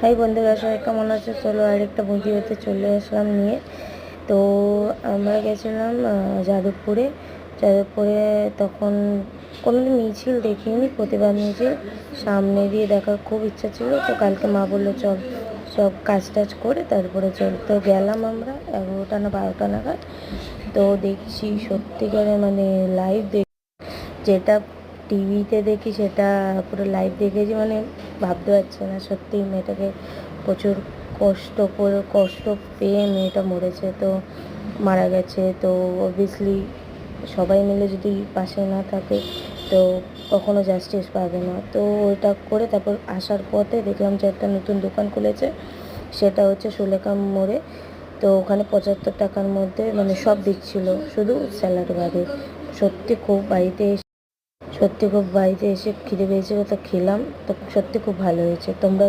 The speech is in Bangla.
হাই বন্ধুরা, সবাই কেমন আছে? চলো আরেকটা ভিডিওতে চলে আসলাম নিয়ে। তো আমরা গেছিলাম যাদবপুরে। তখন কোনোদিন মিছিল দেখিনি, প্রতিবার মিছিল সামনে দিয়ে দেখার খুব ইচ্ছা ছিল। তো কালকে মা বললো চল, সব কাজ টাজ করে তারপরে চল। তো গেলাম আমরা 11টা না 12টা নাগাদ। তো দেখছি সত্যিকারে মানে লাইভ যেটা টিভিতে দেখি সেটা পুরো লাইভ দেখেছি, মানে ভাবতে পারছি না। সত্যি মেয়েটাকে প্রচুর কষ্ট পেয়ে মেয়েটা মরেছে, তো মারা গেছে। তো অবভিয়াসলি সবাই মিলে যদি পাশে না থাকে তো কখনো জাস্টিস পাবে না। তো ওইটা করে তারপর আসার পথে দেখলাম যে একটা নতুন দোকান খুলেছে, সেটা হচ্ছে সুলেখা মোড়ে। তো ওখানে 75 টাকার মধ্যে মানে সব দিচ্ছিলো, শুধু স্যালাড বাদে। সত্যি খুব বাড়িতে এসে খিদে পেয়েছিল, তো খেলাম। তো সত্যি খুব ভালো হয়েছে। তোমরা